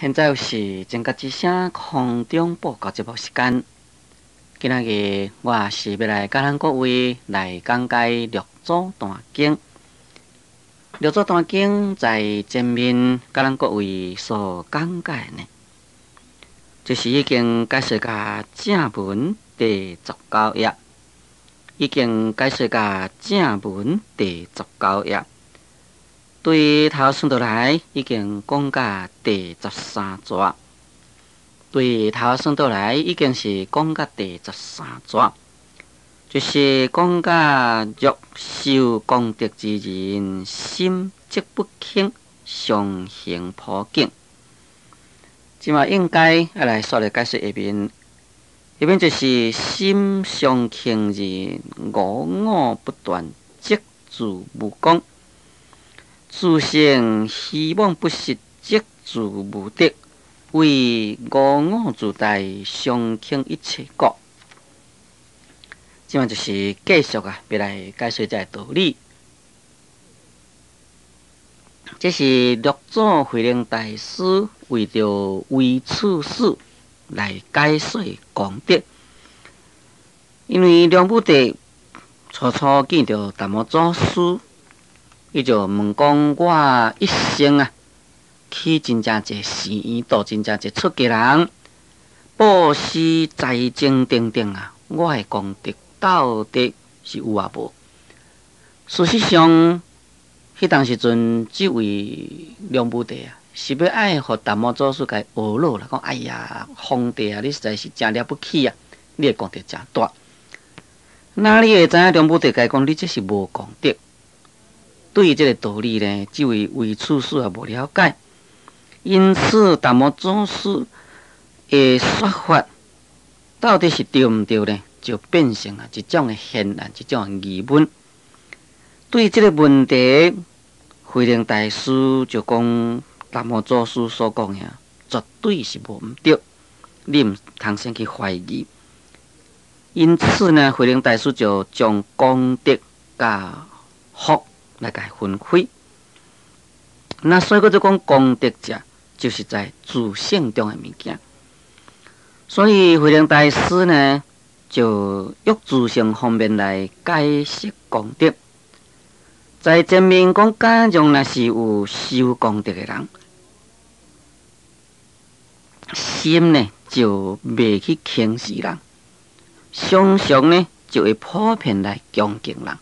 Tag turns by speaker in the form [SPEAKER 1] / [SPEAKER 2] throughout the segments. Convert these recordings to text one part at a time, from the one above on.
[SPEAKER 1] 现在是情觉之声空中播告节目时间。今仔日我是要来甲咱各位来讲解六祖坛经。六祖坛经在前面甲咱各位所讲解呢，就是已经解释甲正文第19页，已经解释甲正文第19页。对头算倒来，已经讲到第13节。对头算倒来，已经是讲到第13节，就是讲到欲修功德之人，心即不轻，常行普境。即嘛应该要来说来解释下面，下面就是心常轻人，五我不断，即自无功。自性希望不实，即自无得，为五我自在，常轻一切果。即嘛就是继续要来解说这个道理。这是六祖慧能大师为着为此事来解说功德，因为梁武帝初初见到达摩祖师。伊就问讲：我一生去真正济寺院，度真正济出家人，布施财政等等我的功德到底是有啊无？事实上，迄当时阵，这位梁武帝是要爱互达摩祖师甲学老啦，讲哎呀，皇帝你实在是真了不起你的功德真大。哪里会知影梁武帝甲讲你这是无功德？对于这个道理呢，这位为处士也无了解，因此达摩祖师的说法到底是对毋对呢？就变成一种的现象，一种的疑问。对这个问题，慧能大师就讲达摩祖师所讲的绝对是无毋对，你毋通先去怀疑。因此呢，慧能大师就将功德甲福来甲分开，那所以就讲功德者，就是在自性中的物件。所以慧能大师呢，就用自性方面来解释功德。在前面讲，假如若是有修功德的人，心呢就袂去轻视人，常常呢就会普遍来恭敬人。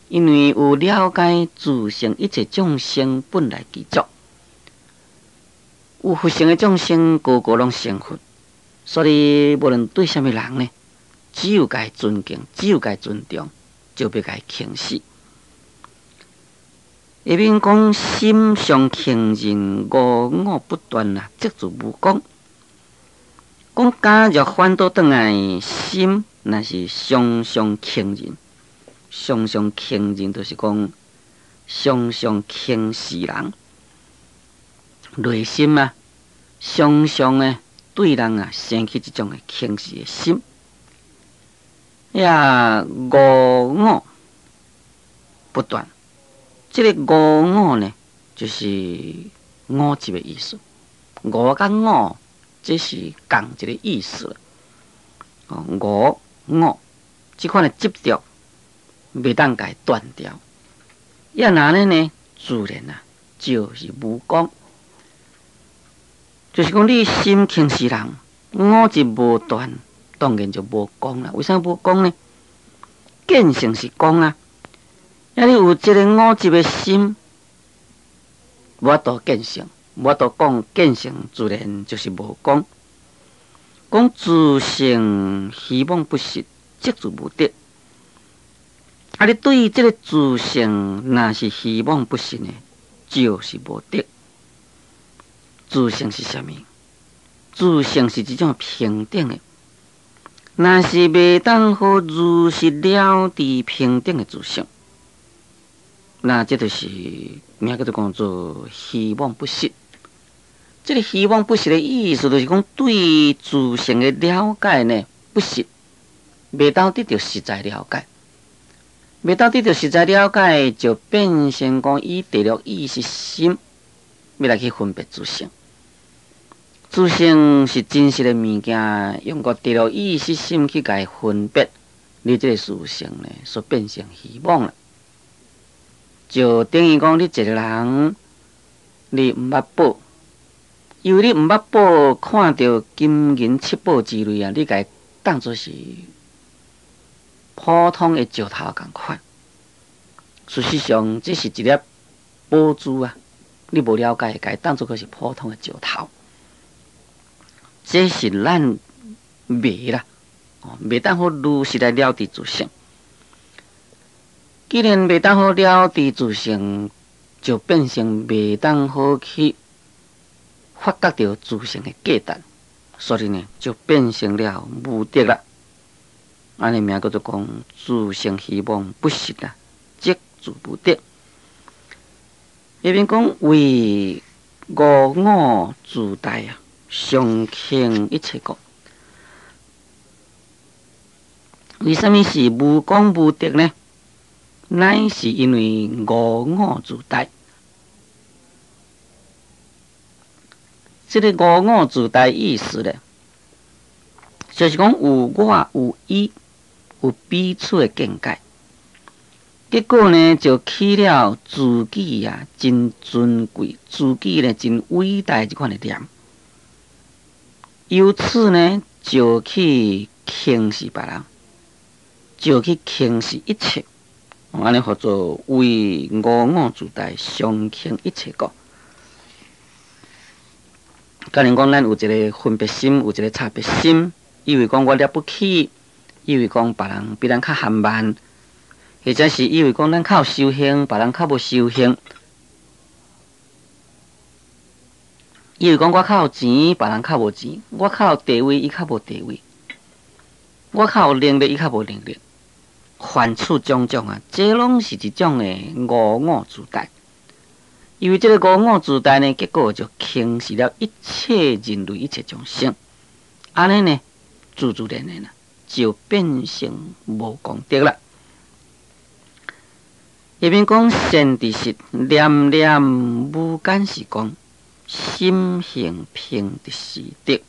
[SPEAKER 1] 因为有了解自性一切众生本来具足，有佛性的众生个个拢成佛，所以无论对什么人呢，只有该尊敬，只有该尊重，就别该轻视。下面讲心常轻人，五我不断即自无功。讲假若反倒转来，心那是常常轻人。常常轻人，就是讲常常轻视人，内心常常对人生起一种的轻视的心。五我不断，这个五我呢，就是五级的意思。五甲我，这是共一个意思。五我这款的执着。袂当甲断掉，要哪呢？自然就是无功，就是讲你心轻视人，我执无断，当然就无功啦。为啥无功呢？见性是功啊，要你有这个我执的心，无法度见性，无法度讲见性，自然就是无功。讲自性希望不实，即自无得。你对于这个自性，若是希望不实呢，就是无得。自性是啥物？自性是一种平等的，若是袂当好如实了知平等的自性，那这就是名叫做讲做希望不实。这个希望不实的意思，就是讲对自性的了解呢不实，袂当得到实在了解。未到得到实在了解，就变成讲以第六意识心要来去分别自性。自性是真实的物件，用个第六意识心去甲伊分别，你这个自性呢，所变成希望了。就等于讲，你一个人，你毋捌宝，因为你毋捌宝，看到金银七宝之类啊，你甲伊当作是普通的石头共款。事实上，这是一粒宝珠啊，你无了解，甲伊当作个是普通的石头。这是咱未啦，未当好如实来了知自性。既然未当好了知自性，就变成未当好去发觉到自性的价值，所以呢，就变成了无德啦。安尼名叫做讲自性希望不实啦，即自不得。下面讲为五我自大啊。上倾一切国，为什么是无功无德呢？乃是因为五我自大。这个五我自大意思呢，就是讲有我有伊，有彼此的见解。结果呢，就起了自己啊真尊贵，自己呢真伟大这款的念。由此呢，就去轻视别人，就去轻视一切，安尼叫做为五我自大，上轻一切国。假如讲咱有一个分别心，有一个差别心，以为讲我了不起，以为讲别人比咱较含慢，或者是以为讲咱较有修行，别人较无修行。伊为讲我较有钱，别人较无钱；我较有地位，伊较无地位；我较有能力，伊较无能力。凡此种种啊，这拢是一种的五我自大。因为这个五我自大呢，结果就轻视了一切人类、一切众生。安尼呢，自然的呢，就变成无功德了。下面讲善知识，念念无间是讲。心性平的是德，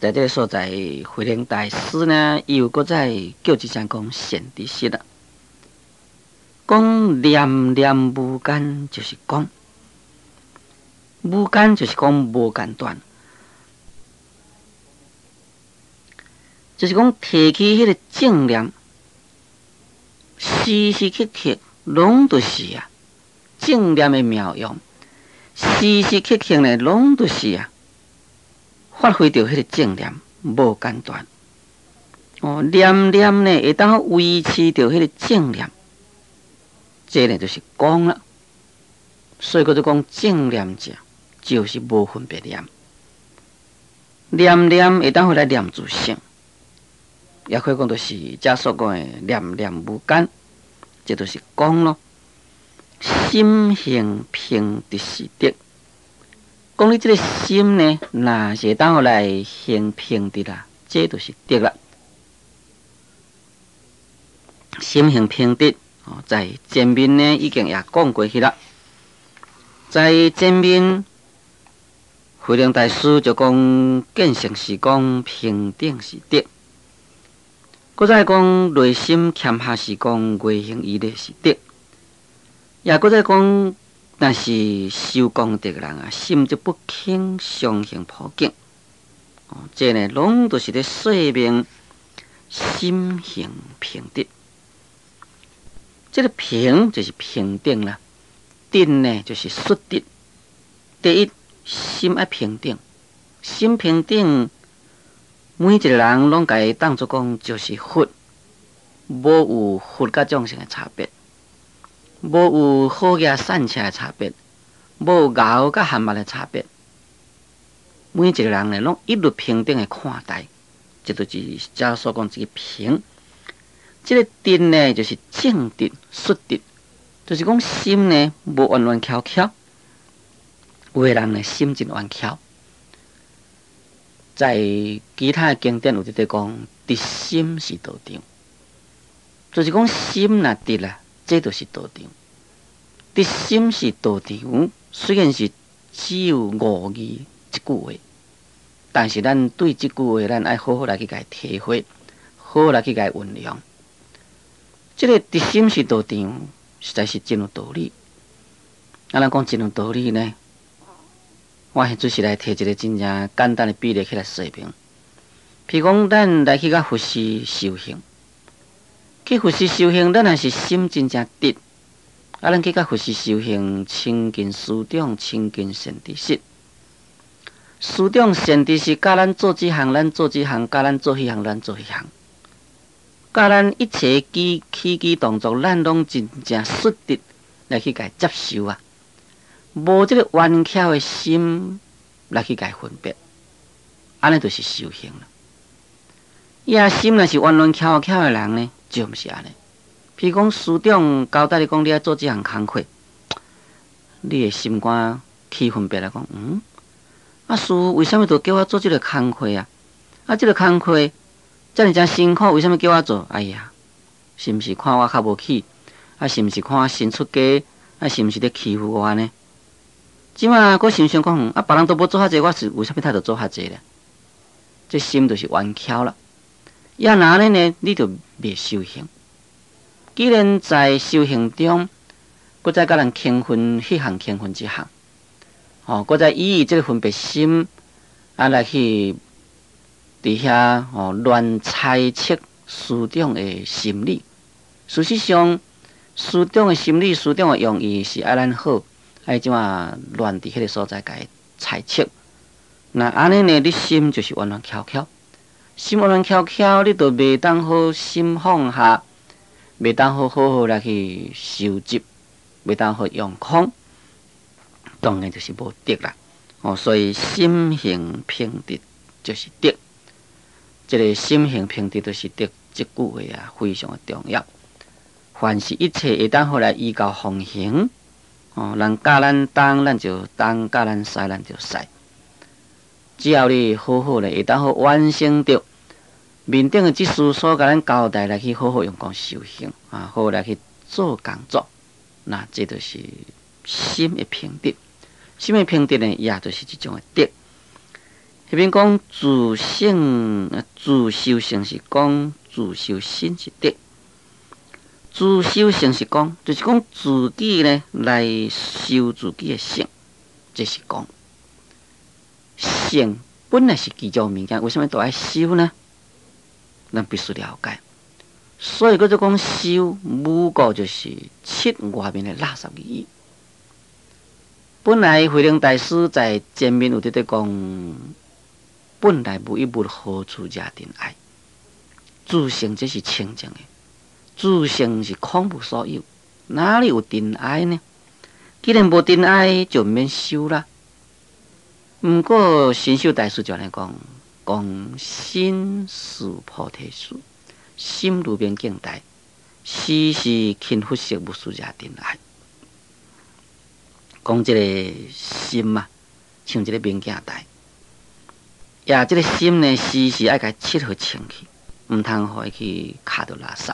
[SPEAKER 1] 在这个所在，慧能大师呢，又搁再叫一声讲善知识啦。讲念念无间就是讲，无间就是讲无间断，就是讲提起迄个正念，时时刻刻拢都是啊正念的妙用。时时刻刻呢，拢都是啊，发挥着迄个正念，无间断。念念呢，会当维持着迄个正念，这呢就是讲了。所以叫做讲正念者，就是无分别念。念念会当回来念自性，也可以讲就是遮所讲的念念无间，这就是讲咯。心性平的是德，讲你这个心呢，若是当来行平的啦，这就是德啦。心性平德，在前面呢已经也讲过去啦。在前面，慧能大师就讲见性是讲平等是德，搁再讲内心谦下是讲外形依赖是德。也搁再讲，但是修功德的人啊，心就不轻相行普境。这呢，拢都是咧说明心性平德。这个平就是平等啦，定呢就是率德。第一，心要平等，心平等，每一个人拢甲伊当作讲就是佛，无有佛甲众生的差别。无有好野善车的差别，无有牛甲蛤蟆的差别。每一个人呢，拢一律平等的看待，这就是遮所讲这个平。这个德呢，就是正德、率德，就是讲心呢无弯弯翘翘，有的人呢心真弯翘。在其他的经典有在讲，德心是道场，就是讲心若德啦。这就是道场，德心是道场。虽然是只有5字，一句话，但是咱对这句话，咱爱好好来去甲伊体会，好好来去甲伊运用。这个伫心是道场，实在是真有道理。咱讲真有道理呢，我现就是来提一个真正简单的比例起来说明。譬如讲，咱来去甲佛寺修行，去佛寺修行，咱若是心真正直，咱去甲佛寺修行，亲近师长，亲近善知识。师长善知识教咱做这项，咱做这项；教咱做迄项，咱做迄项。教咱一切起居动作，咱拢真正率直来去甲接受啊！无这个弯巧的心来去甲分别，安尼就是修行了。伊心若是弯巧的人呢，就毋是安尼。譬如讲，师长交代你讲，你要做这项工课，你的心肝起分别来讲，师为什么都叫我做这个工课啊？这个工课遮尔辛苦，为什么叫我做？哎呀，是毋是看我较无起？是毋是看我新出家？是毋是咧欺负我呢？即马我想想讲，别人都无做遐济，我是为什么他就做遐济咧？这心就是弯巧了。要哪呢？你就袂修行。既然在修行中，搁再甲人轻分迄项，轻分即项，搁再以这个分别心来去伫遐乱猜测师长的心理。事实上，师长的心理、师长的用意是爱咱好。即马乱伫迄个所在，甲伊猜测。那安尼呢？你心就是弯弯巧巧，心弯弯巧巧，你就袂当好心放下，袂当好好来去收集，袂当好用空，当然就是无得啦。所以心性平直就是得。这个心性平直就是得，这句话非常的重要。凡是一切会当好来依教奉行。人教咱东，咱就东；教咱西，咱就西。只要你好好咧，会当好完成着面顶的即师所甲咱交代来去好好用功修行好好来去做工作，那这就是心的平直。心的平直呢，也就是一种的德。迄边讲自修性是讲自修心是德。自修性是讲，就是讲自己呢来修自己的性，这是讲性本来是基础物件，为什么都要修呢？咱必须了解。所以叫做讲修，母语就是七外面的垃圾语。本来慧能大师在前面有在讲，本来无一物何处惹尘埃，自性这是清净的。自性是空无所有，哪里有尘埃呢？既然无尘埃，就免修啦。不过神秀大师就来讲心是菩提树，心如面镜台，时时勤拂拭，无须惹尘埃。讲这个心像这个面镜台，这个心呢，时时爱甲切好清气，唔通互伊去卡到垃圾。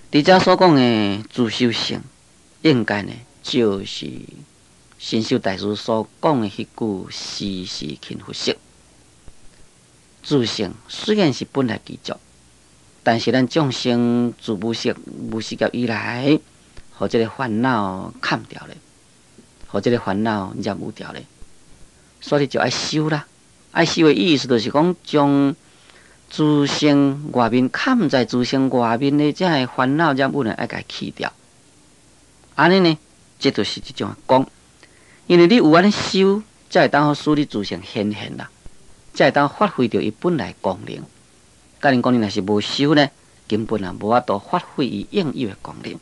[SPEAKER 1] 伫遮所讲的自修性，应该呢就是神秀大师所讲的迄句时时勤拂拭。自性虽然是本来基础，但是咱众生自无识业以来，互这个烦恼砍掉咧，互这个烦恼染污掉咧，所以就爱修啦。爱修的意思就是讲将自性外面砍在自性外面的这个烦恼染污呢，爱甲去掉。安尼呢，这就是一种讲，因为你有安尼修，才会当好使你自性显现啦，才会当发挥着伊本来功能。甲恁讲，你若是无修呢，根本也无法度发挥伊应有的功能。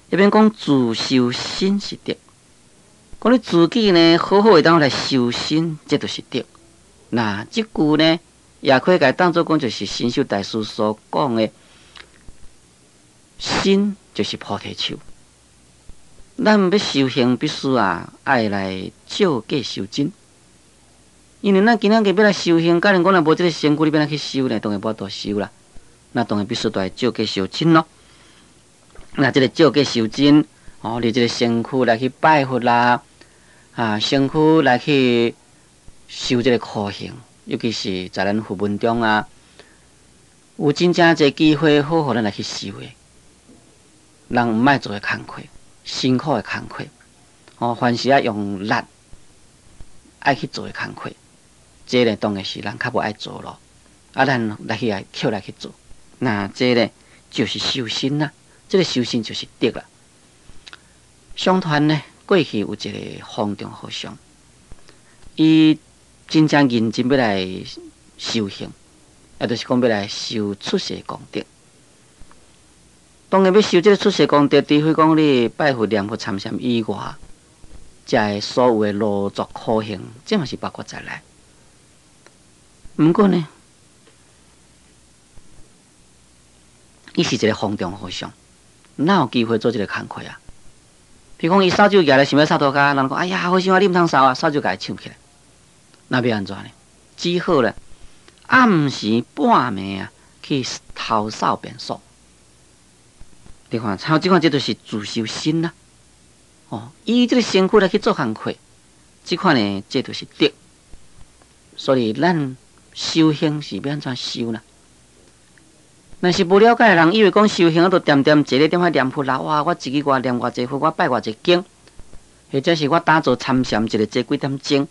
[SPEAKER 1] 一边讲自修心是德，讲你自己呢，好好的当来修心，这就是德。那这句呢？也可以甲当作讲，就是神秀大师所讲的，心就是菩提树。咱要修行，必须爱来照计修真。因为咱今仔日要来修行，假如讲若无这个身躯，你要来去修呢，当然无法度修啦。那当然必须来照计修真咯。那这个照计修真，你这个身躯来去拜佛啦，身躯来去修这个苦行，尤其是在咱佛门中有真正侪机会好互咱来去修的。人毋爱做的工课，辛苦的工课，凡是用力爱去做的工课，这个当然是人较无爱做咯。咱来去捡来去做，那这个就是修身啦。这个修身就是德啦。相传呢，过去有一个方丈和尚，伊真正认真要来修行，也就是讲要来修出世功德。当然要修这个出世功德，除非讲你拜佛念佛参禅以外，才所有的劳作苦行，这嘛是包括在内。不过呢，伊是一个方丈和尚，哪有机会做这个工课啊？比如讲，伊扫帚举来想要扫涂骹，人讲：“哎呀，和尚你毋通扫啊！”扫帚举抢起来，那要安怎呢？只好咧，暗时半暝去偷扫便所。你看，这就是自修身啦。以这个身躯来去做工课，这款呢，这就是德。所以咱修行是要安怎修呢？若是无了解的人，以为讲修行都点点坐咧点遐念佛啦，哇！我一日我念偌济佛，我拜偌济经，或者是我打坐参禅一日坐几点钟，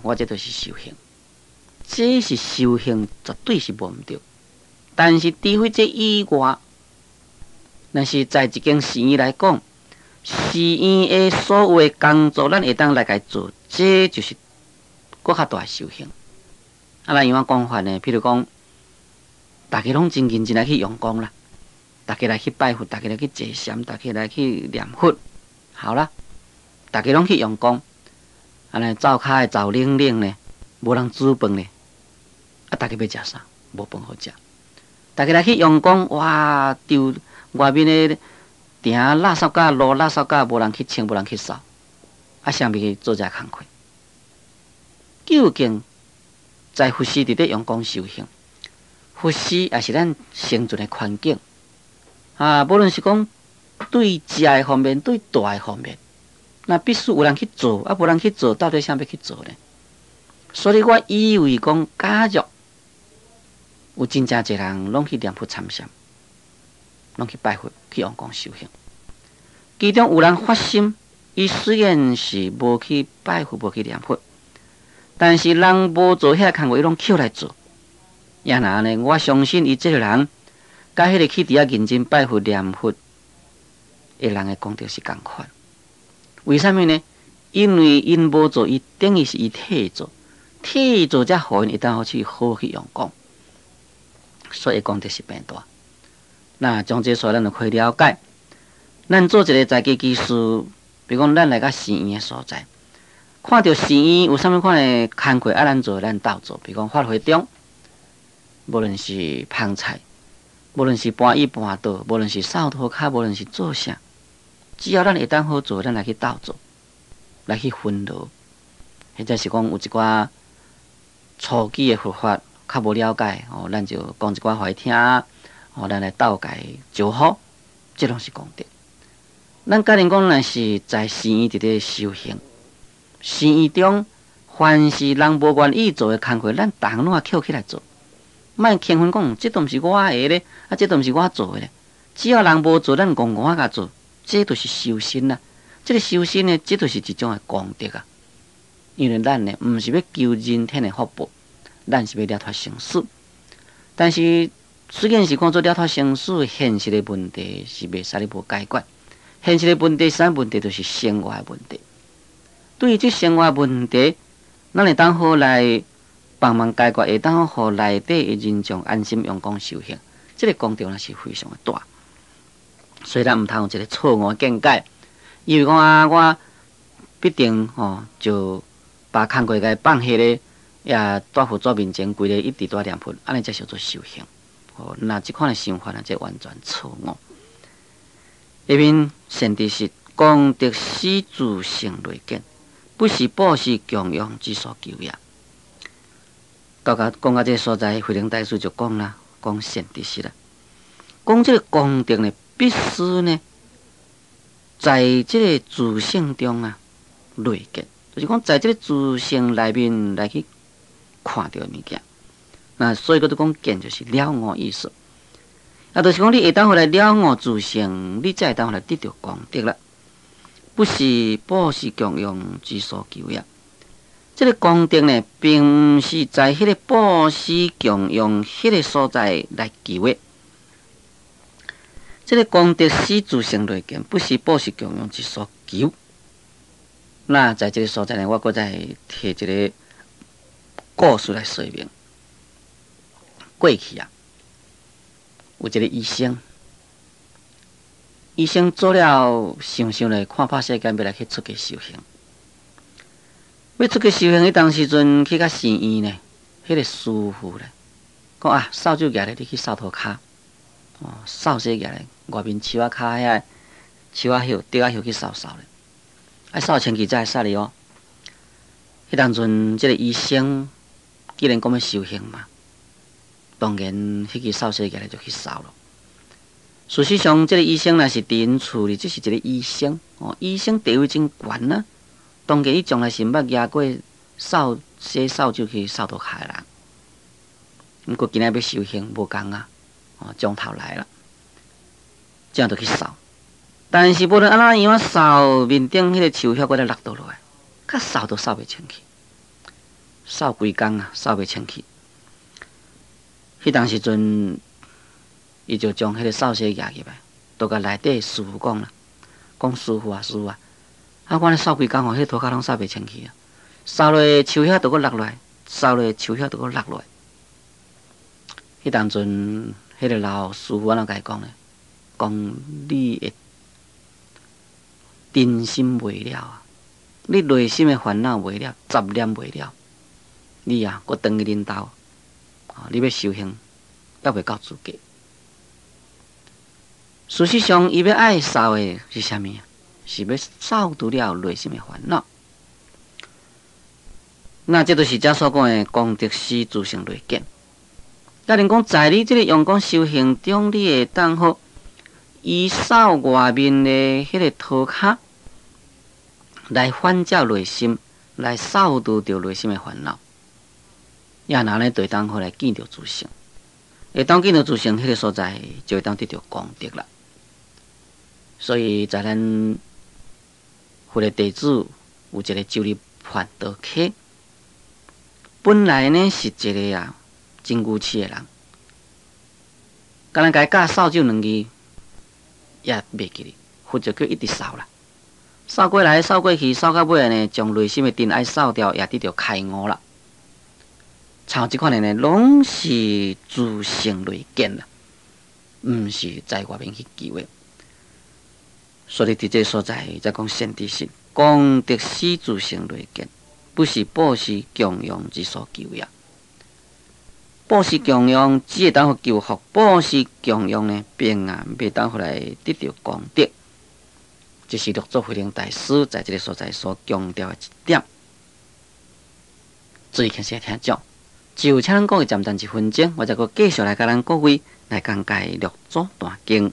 [SPEAKER 1] 我这都是修行。这是修行，绝对是无毋对。但是除非这以外，若是在一间寺院来讲，寺院的所有的工作，咱会当来家做，这就是搁较大的修行。咱用讲法呢？譬如讲，大家拢真认真来去用功啦，大家来去拜佛，大家来去坐禅，大家来去念佛，好啦，大家拢去用功，安尼灶骹的灶冷冷呢，无人煮饭呢，大家要食啥？无饭好食。大家来去用功，哇，丢外面的埕垃圾架、路垃圾架，无人去清，无人去扫，啥物去做这工课？究竟在佛寺伫咧用功修行？佛寺也是咱生存的环境无论是讲对食的方面，对住的方面，那必须有人去做，无人去做，到底啥要去做呢？所以我以为讲，假如有真正侪人拢去念佛参禅，拢去拜佛，去用功修行，其中有人发心，伊虽然是无去拜佛，无去念佛，但是人无做遐工课，伊拢捡来做。也那呢？我相信伊这个人，甲迄个去伫遐认真拜佛念佛的人的功德是同款。为什么呢？因为因无做，伊等于是伊替做，替做才互因会当好去用功，所以功德是变大。那从这所咱就可以了解，咱做一个在家技师，比如讲咱来到寺院的所在，看到寺院有啥物款的工课咱做，咱斗做，比如讲发挥中。无论是捧菜，无论是搬椅搬桌，无论是扫涂骹，无论是做啥，只要咱会当好做，咱来去斗做，来去分劳，或者是讲有一寡初级的佛法较无了解，咱就讲一寡互伊听，咱来斗家招呼，这拢是功德。咱假如讲若是在寺院伫咧修行，寺院中凡是人无愿意做的工课，咱逐项拢捡起来做。莫轻分讲，这都毋是我的咧，这都毋是我做的咧。只要人无做，咱戆戆甲做，这就是修身啦。这个修身呢，这就是一种的功德啊。因为咱呢，毋是要求人天的福报，咱是要了脱生死。但是虽然是讲做了脱生死，现实的问题是袂使咧无解决。现实的问题，啥问题就是生活的问题。对于这生活问题，咱会当好来帮忙解决，会当互内底的人众安心用功修行，这个功德呢是非常的大。所以咱毋通有一个错误的见解，以为讲我必定就把工课甲放下咧，也带佛祖面前跪咧，一直在念佛，安尼才叫做修行。那这款的想法呢，这完全错误。下面善知识，功德施主成累见，不是布施供养之所求也。讲到这个所在，慧能大师就讲啦，讲善知识啦，讲这个功德呢，必须呢，在这个自性中累积，就是讲在这个自性内面来去看到物件。那所以讲，讲见就是了悟意思。啊，就是讲你会当回来了悟自性，你才会当回来得到功德啦。不是报是供养之所求也。这个功德呢，并不是在迄个报是供养迄个所在来求的。这个功德是自性内见，不是报是供养之所求。那在这个所在呢，我搁再提一个故事来说明。过去啊，有一个医生，医生做了想咧，看破世间，要来去出家修行。要出家修行，迄当时阵去到寺院呢，迄个师傅咧，讲啊，扫帚举咧，你去扫涂骹，扫帚举咧，外面树仔骹遐树仔叶、竹仔叶去扫咧，爱扫清气才会使哩哦。迄当阵，即个医生既然讲要修行嘛，当然迄支扫帚举咧就去扫咯。事实上，即个医生若是伫因厝里，只是一个医生医生地位真悬啊。当然，伊从来是毋捌举过扫帚去扫涂骹的人。毋过今仔要修行无共啊，从头来啦，这样就去扫。但是无论安怎样扫，面顶迄个树叶搁咧落倒落来，较扫都扫袂清气，扫规工啊，扫袂清气。迄当时阵，伊就将迄个扫帚举起来，都甲内底师傅讲啦，讲师傅啊，师傅啊。我咧扫规工迄涂骹拢扫袂清气啊！扫落树叶都搁落落来，扫落树叶都搁落落来。迄当阵，迄个老师傅安怎甲伊讲呢？讲你会真心袂了啊！你内心的烦恼袂了，杂念袂了，你啊，搁回去恁兜你要修行，还袂到资格。事实上，伊要爱扫的是啥物啊？是要扫除了内心的烦恼。那这就是遮所讲的功德是自性内见。甲恁讲，在你这个用功修行中，你会当好依扫外面的迄个涂骹，来反照内心，来扫除掉内心的烦恼。也拿呢，就当好来见到自性。会当见到自性迄个所在，就会当得到功德啦。所以在咱佛的弟子有一个周立法道客，本来呢是一个真牛痴的人，敢若甲伊教扫帚2字，也袂记哩，佛就叫一直扫啦，扫过来扫过去，扫到尾呢，将内心的尘埃扫掉，也得到开悟啦。像即款的呢，拢是自性内见啦，毋是在外面去求的。所以伫这所在，才讲善知识，功德是自性内见，不是报是供养之所求也。报是供养只会当互求福，报是供养呢，并袂当互来得到功德。这是六祖慧能大师在这个所在所强调的一点。注意听些听讲，就请咱各位暂停1分钟，我再搁继续来甲咱各位来讲解六祖大经。